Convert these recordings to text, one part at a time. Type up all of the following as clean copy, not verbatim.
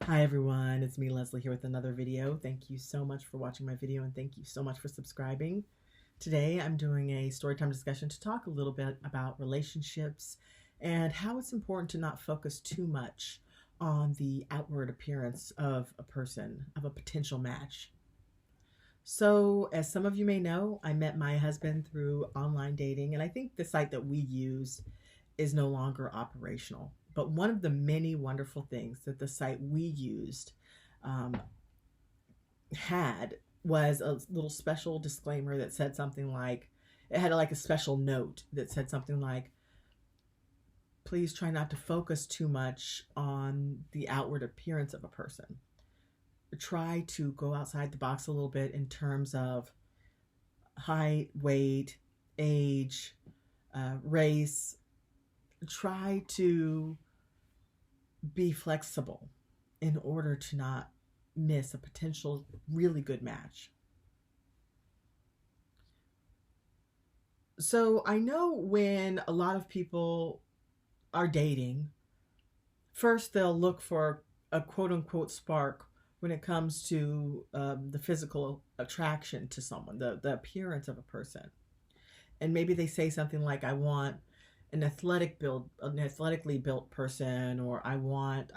Hi everyone, it's me Leslie here with another video. Thank you so much for watching my video and thank you so much for subscribing. Today I'm doing a storytime discussion to talk a little bit about relationships and how it's important to not focus too much on the outward appearance of a person, of a potential match. So as some of you may know, I met my husband through online dating, and I think the site that we use is no longer operational. But one of the many wonderful things that the site we used had was a little special disclaimer that said something like, it had like a special note that said something like, please try not to focus too much on the outward appearance of a person. Try to go outside the box a little bit in terms of height, weight, age, race. Try to be flexible in order to not miss a potential really good match. So I know when a lot of people are dating, first they'll look for a quote-unquote spark when it comes to the physical attraction to someone, the appearance of a person. And maybe they say something like, I want an athletically built person, or I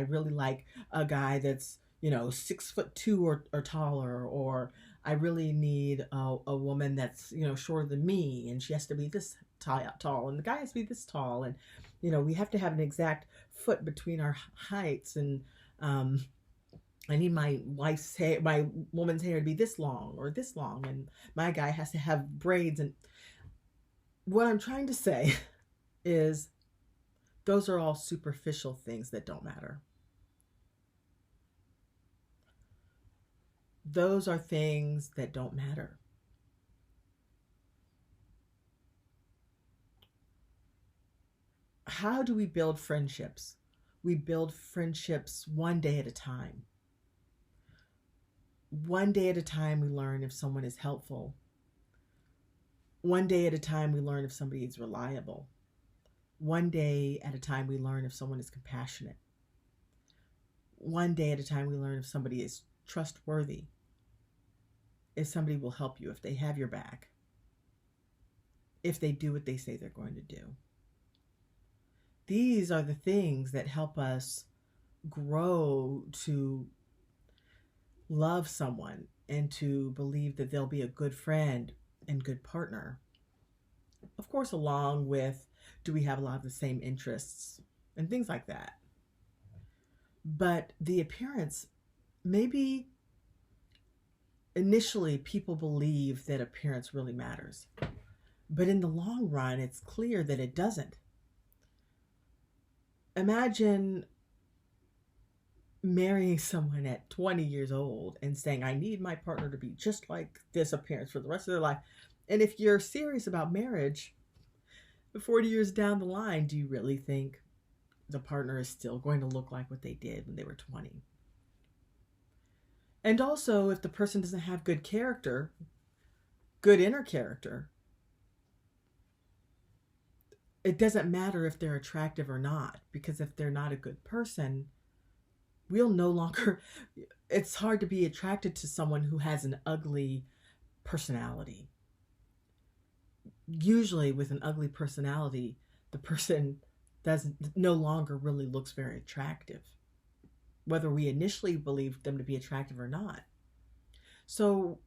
really like a guy that's 6'2" or taller, or I really need a woman that's shorter than me, and she has to be this tall, and the guy has to be this tall, and we have to have an exact foot between our heights, and I need my woman's hair to be this long or this long, and my guy has to have braids. And what I'm trying to say is those are all superficial things that don't matter. Those are things that don't matter. How do we build friendships? We build friendships one day at a time. One day at a time, we learn if someone is helpful. One day at a time, we learn if somebody is reliable. One day at a time, we learn if someone is compassionate. One day at a time, we learn if somebody is trustworthy, if somebody will help you, if they have your back, if they do what they say they're going to do. These are the things that help us grow to love someone and to believe that they'll be a good friend and good partner. Of course, along with, do we have a lot of the same interests and things like that. But the appearance, maybe initially people believe that appearance really matters. But in the long run, it's clear that it doesn't. Imagine marrying someone at 20 years old and saying, I need my partner to be just like this appearance for the rest of their life. And if you're serious about marriage, 40 years down the line, do you really think the partner is still going to look like what they did when they were 20? And also, if the person doesn't have good character, good inner character, it doesn't matter if they're attractive or not, because if they're not a good person, we'll no longer, it's hard to be attracted to someone who has an ugly personality. Usually with an ugly personality, the person no longer really looks very attractive, whether we initially believed them to be attractive or not. So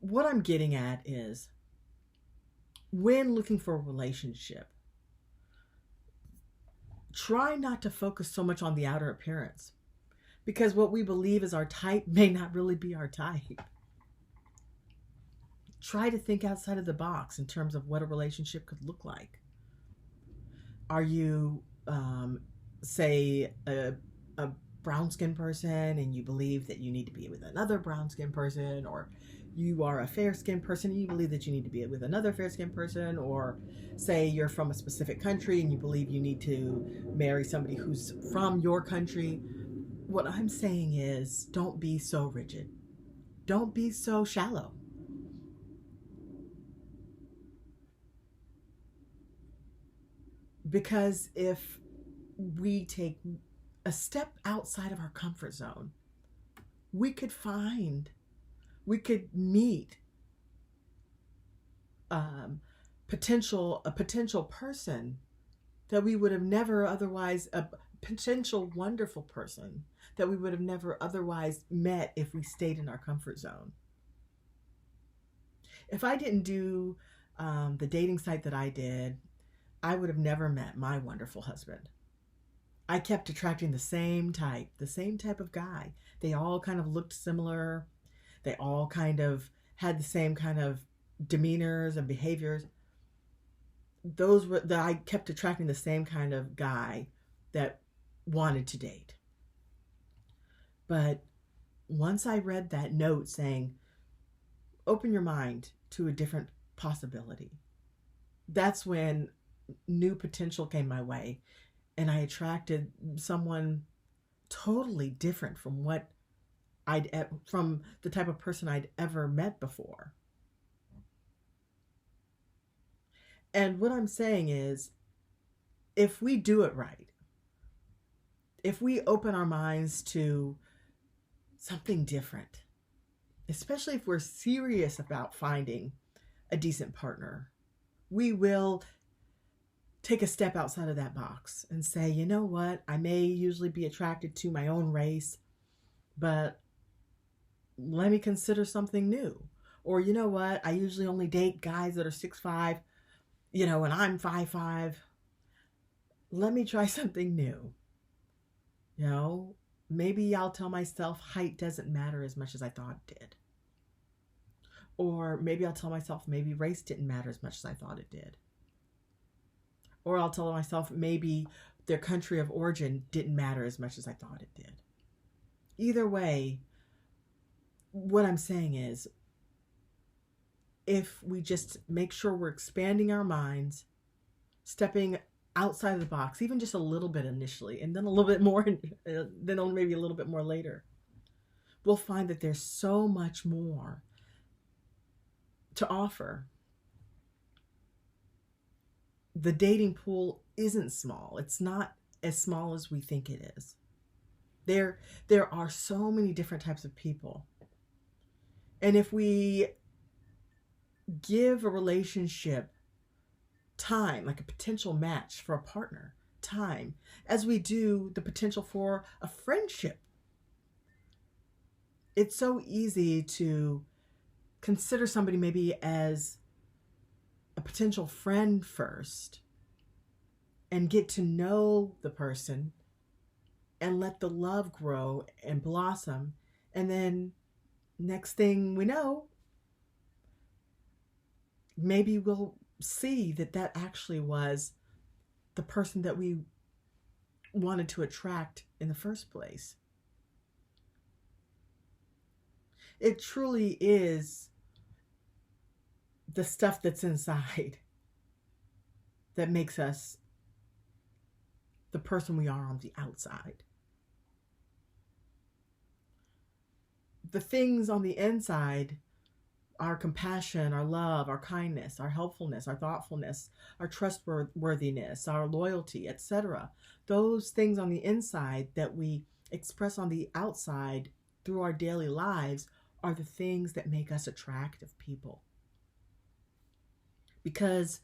what I'm getting at is, when looking for a relationship, try not to focus so much on the outer appearance, because what we believe is our type may not really be our type. Try to think outside of the box in terms of what a relationship could look like. Are you, say, a brown-skinned person and you believe that you need to be with another brown-skinned person, or you are a fair-skinned person and you believe that you need to be with another fair-skinned person, or say you're from a specific country and you believe you need to marry somebody who's from your country. What I'm saying is, don't be so rigid. Don't be so shallow. Because if we take a step outside of our comfort zone we could meet a potential person that we would have never otherwise, a potential wonderful person that we would have never otherwise met if we stayed in our comfort zone. If I didn't do the dating site that I did, I would have never met my wonderful husband. I kept attracting the same type of guy. They all kind of looked similar. They all kind of had the same kind of demeanors and behaviors. Those were that I kept attracting the same kind of guy that wanted to date. But once I read that note saying, open your mind to a different possibility, that's when new potential came my way, and I attracted someone totally different from from the type of person I'd ever met before. And what I'm saying is, if we do it right, if we open our minds to something different, especially if we're serious about finding a decent partner, we will take a step outside of that box and say, you know what, I may usually be attracted to my own race, but let me consider something new. Or, you know what, I usually only date guys that are 6'5", and I'm 5'5". Let me try something new. Maybe I'll tell myself height doesn't matter as much as I thought it did. Or maybe I'll tell myself maybe race didn't matter as much as I thought it did. Or I'll tell myself maybe their country of origin didn't matter as much as I thought it did. Either way, what I'm saying is, if we just make sure we're expanding our minds, stepping outside of the box, even just a little bit initially, and then a little bit more, then maybe a little bit more later, we'll find that there's so much more to offer. The dating pool isn't small. It's not as small as we think it is. There are so many different types of people. And if we give a relationship time, like a potential match for a partner, time, as we do the potential for a friendship, it's so easy to consider somebody maybe as a potential friend first and get to know the person and let the love grow and blossom. And then next thing we know, maybe we'll see that actually was the person that we wanted to attract in the first place. It truly is the stuff that's inside that makes us the person we are on the outside. The things on the inside, our compassion, our love, our kindness, our helpfulness, our thoughtfulness, our trustworthiness, our loyalty, etc. Those things on the inside that we express on the outside through our daily lives are the things that make us attractive people. Because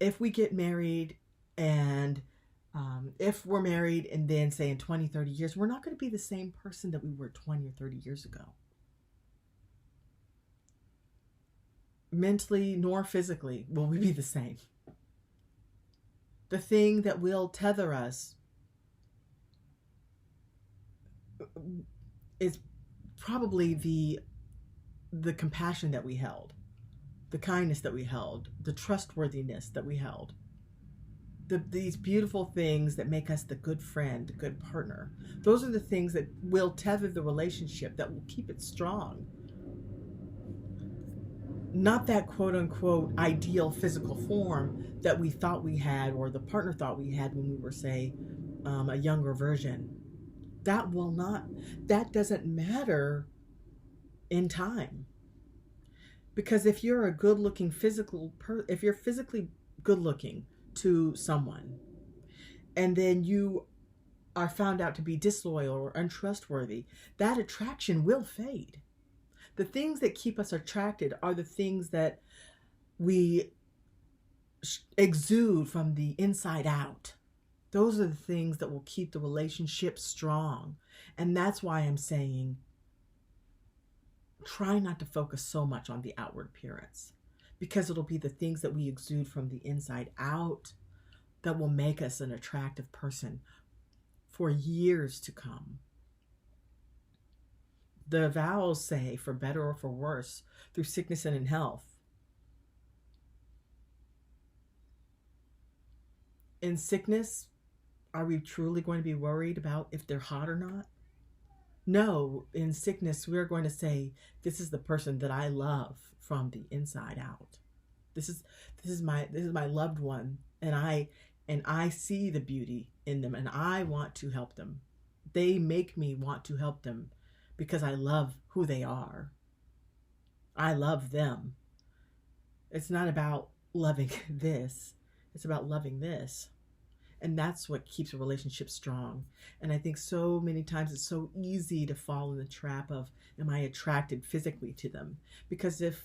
if we get married and if we're married and then say in 20, 30 years, we're not going to be the same person that we were 20 or 30 years ago. Mentally nor physically will we be the same. The thing that will tether us is probably the compassion that we held, the kindness that we held, the trustworthiness that we held. These beautiful things that make us the good friend, the good partner. Those are the things that will tether the relationship, that will keep it strong. Not that quote unquote ideal physical form that we thought we had, or the partner thought we had when we were, say, a younger version. That doesn't matter in time. Because if you're a good looking if you're physically good looking to someone, and then you are found out to be disloyal or untrustworthy, that attraction will fade. The things that keep us attracted are the things that we exude from the inside out. Those are the things that will keep the relationship strong. And that's why I'm saying, try not to focus so much on the outward appearance, because it'll be the things that we exude from the inside out that will make us an attractive person for years to come. The vows say, for better or for worse, through sickness and in health. In sickness, are we truly going to be worried about if they're hot or not? No, in sickness, we're going to say, this is the person that I love from the inside out. This is my loved one, and I see the beauty in them, and I want to help them. They make me want to help them because I love who they are. I love them. It's not about loving this. It's about loving this. And that's what keeps a relationship strong. And I think so many times it's so easy to fall in the trap of, am I attracted physically to them? Because if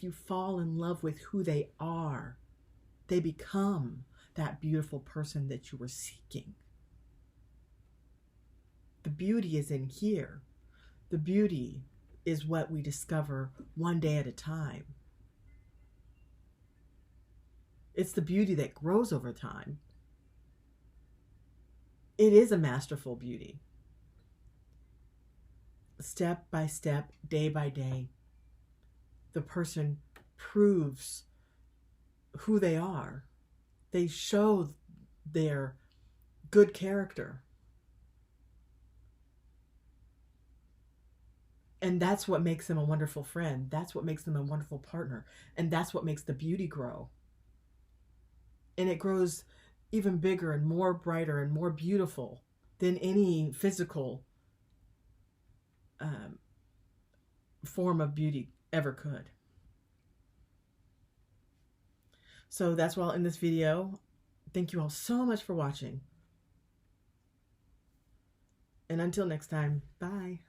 you fall in love with who they are, they become that beautiful person that you were seeking. The beauty is in here. The beauty is what we discover one day at a time. It's the beauty that grows over time. It is a masterful beauty. Step by step, day by day, the person proves who they are. They show their good character. And that's what makes them a wonderful friend. That's what makes them a wonderful partner. And that's what makes the beauty grow. And it grows even bigger and more brighter and more beautiful than any physical form of beauty ever could. So that's all in this video. Thank you all so much for watching. And until next time, bye.